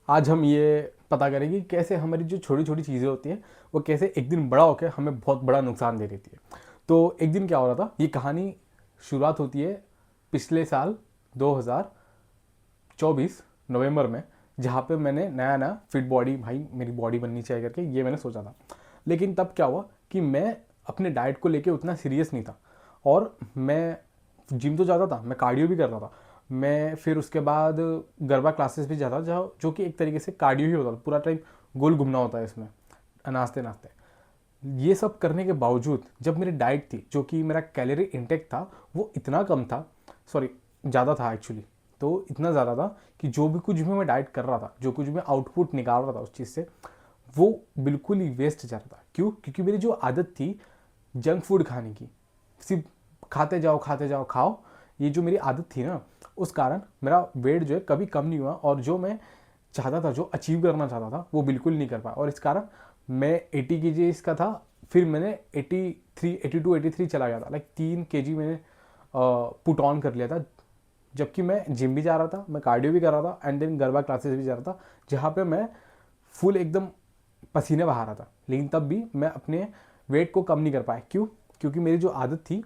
आज हम ये पता करेंगे कि कैसे हमारी जो छोटी छोटी चीज़ें होती हैं वो कैसे एक दिन बड़ा होकर हमें बहुत बड़ा नुकसान दे देती है। तो एक दिन क्या हो रहा था, ये कहानी शुरुआत होती है पिछले साल 2024 नवंबर में, जहाँ पे मैंने नया नया फिट बॉडी, भाई मेरी बॉडी बननी चाहिए करके ये मैंने सोचा था। लेकिन तब क्या हुआ कि मैं अपने डाइट को लेके उतना सीरियस नहीं था। और मैं जिम तो जाता था, मैं कार्डियो भी करता था, मैं फिर उसके बाद गरबा क्लासेस भी जाता था, जो कि एक तरीके से कार्डियो ही होता था, पूरा टाइम गोल घूमना होता है इसमें नाचते नाचते। ये सब करने के बावजूद जब मेरी डाइट थी, जो कि मेरा कैलोरी इंटेक था, वो इतना कम था, सॉरी ज़्यादा था एक्चुअली। तो इतना ज़्यादा था कि जो भी कुछ भी मैं डाइट कर रहा था, जो कुछ भी मैं आउटपुट निकाल रहा था उस चीज़ से, वो बिल्कुल ही वेस्ट जा रहा था। क्यों? क्योंकि मेरी जो आदत थी जंक फूड खाने की, सिर्फ खाते जाओ खाओ, ये जो मेरी आदत थी ना, उस कारण मेरा वेट जो है कभी कम नहीं हुआ, और जो मैं चाहता था, जो अचीव करना चाहता था, वो बिल्कुल नहीं कर पाया। और इस कारण मैं 80 kg का था, फिर मैंने 83 82 83 चला गया था, लाइक 3 kg मैंने पुट ऑन कर लिया था। जबकि मैं जिम भी जा रहा था, मैं कार्डियो भी कर रहा था, एंड देन गरबा क्लासेस भी जा रहा था, जहाँ पे मैं फुल एकदम पसीने बहा रहा था। लेकिन तब भी मैं अपने वेट को कम नहीं कर पाया। क्यों? क्योंकि मेरी जो आदत थी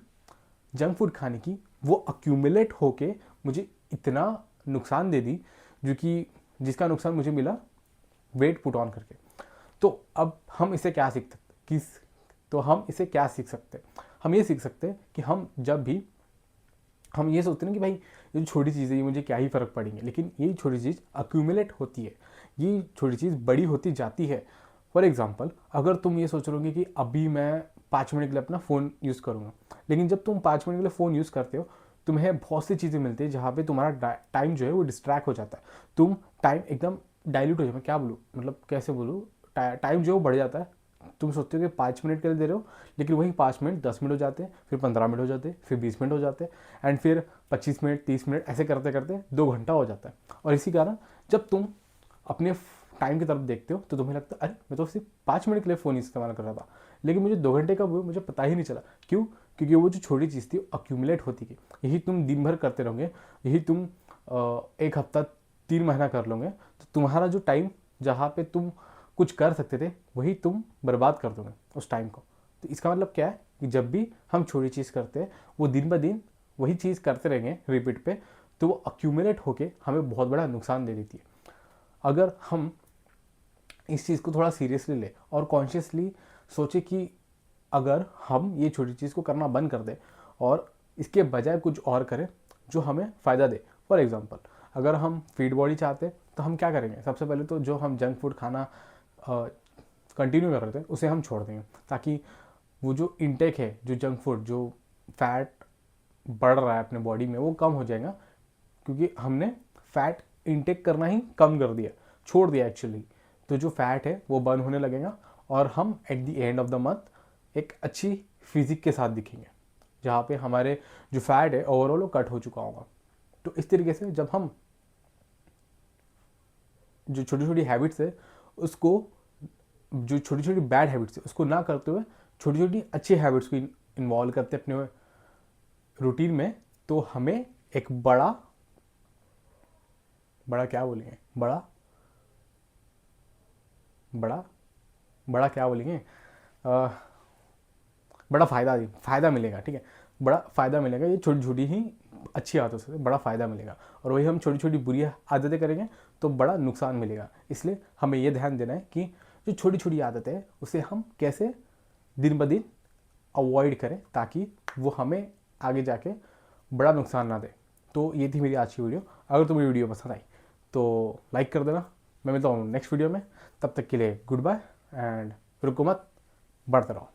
जंक फूड खाने की, वो अक्यूमुलेट होके मुझे इतना नुकसान दे दी, जो कि जिसका नुकसान मुझे मिला वेट पुट ऑन करके। तो अब हम इसे क्या सीख सकते किस तो हम इसे क्या सीख सकते हैं? हम ये सीख सकते हैं कि हम जब भी हम ये सोचते हैं कि भाई ये जो छोटी चीज़ है, ये मुझे क्या ही फ़र्क पड़ेंगे, लेकिन यही छोटी चीज़ अक्यूमुलेट होती है, ये छोटी चीज़ बड़ी होती जाती है। फॉर एग्जाम्पल, अगर तुम ये सोच रहे हो कि अभी मैं 5 मिनट के लिए अपना फ़ोन यूज़ करूँगा, लेकिन जब तुम 5 मिनट के लिए फ़ोन यूज़ करते हो, तुम्हें बहुत सी चीज़ें मिलती है जहाँ पे तुम्हारा टाइम जो है वो डिस्ट्रैक्ट हो जाता है। तुम टाइम एकदम डाइल्यूट हो जाए, मैं क्या बोलूँ, मतलब कैसे बोलूँ, टाइम जो है वो बढ़ जाता है। तुम सोचते हो कि 5 मिनट के लिए दे रहे हो, लेकिन वही 5 मिनट 10 मिनट हो जाते हैं, फिर 15 मिनट हो जाते हैं, फिर 20 मिनट हो जाते हैं, एंड फिर 25 मिनट 30 मिनट, ऐसे करते करते 2 घंटा हो जाता है। और इसी कारण जब तुम अपने टाइम की तरफ देखते हो तो तुम्हें लगता है, अरे मैं तो सिर्फ 5 मिनट के लिए फ़ोन इस्तेमाल कर रहा था, लेकिन मुझे 2 घंटे कब हुए मुझे पता ही नहीं चला। क्यों? क्योंकि वो जो छोटी चीज़ थी अक्यूमुलेट होती गई। यही तुम दिन भर करते रहोगे, यही तुम एक हफ्ता 3 महीना कर लोगे, तो तुम्हारा जो टाइम जहाँ पे तुम कुछ कर सकते थे, वही तुम बर्बाद कर दोगे उस टाइम को। तो इसका मतलब क्या है कि जब भी हम छोटी चीज़ करते हैं, वो दिन ब दिन वही चीज़ करते रहेंगे रिपीट पे, तो वो अक्यूमुलेट होके हमें बहुत बड़ा नुकसान दे देती है। अगर हम इस चीज़ को थोड़ा सीरियसली ले और कॉन्शियसली सोचे कि अगर हम ये छोटी चीज़ को करना बंद कर दें और इसके बजाय कुछ और करें जो हमें फ़ायदा दे। फॉर एग्ज़ाम्पल, अगर हम फीड बॉडी चाहते हैं तो हम क्या करेंगे? सबसे पहले तो जो हम जंक फूड खाना कंटिन्यू कर रहे थे उसे हम छोड़ देंगे, ताकि वो जो इंटेक है, जो जंक फूड, जो फैट बढ़ रहा है अपने बॉडी में, वो कम हो जाएगा। क्योंकि हमने फैट इंटेक करना ही कम कर दिया, छोड़ दिया एक्चुअली। तो जो फैट है वो बर्न होने लगेगा, और हम at the end of the month एक अच्छी फिजिक के साथ दिखेंगे, जहाँ पे हमारे जो फैट है ओवरऑल वो कट हो चुका होगा। तो इस तरीके से जब हम जो छोटी छोटी हैबिट्स है उसको, जो छोटी छोटी बैड हैबिट्स है उसको ना करते हुए छोटी छोटी अच्छी हैबिट्स को इन्वॉल्व करते अपने रूटीन में, तो हमें एक बड़ा बड़ा क्या बोलेंगे, बड़ा बड़ा बड़ा क्या बोलेंगे, अ, बड़ा फ़ायदा मिलेगा। ठीक है, बड़ा फ़ायदा मिलेगा। ये छोटी छोटी ही अच्छी आदतों से बड़ा फ़ायदा मिलेगा, और वही हम छोटी छोटी बुरी आदतें करेंगे तो बड़ा नुकसान मिलेगा। इसलिए हमें ये ध्यान देना है कि जो छोटी छोटी आदतें हैं उसे हम कैसे दिन ब दिन अवॉइड करें, ताकि वो हमें आगे जाके बड़ा नुकसान ना दे। तो ये थी मेरी आज की वीडियो। अगर तुम्हें वीडियो पसंद आई तो लाइक कर देना। मैं मिलता हूँ नेक्स्ट वीडियो में, तब तक के लिए गुड बाय, एंड रुको मत, बढ़ते रहो।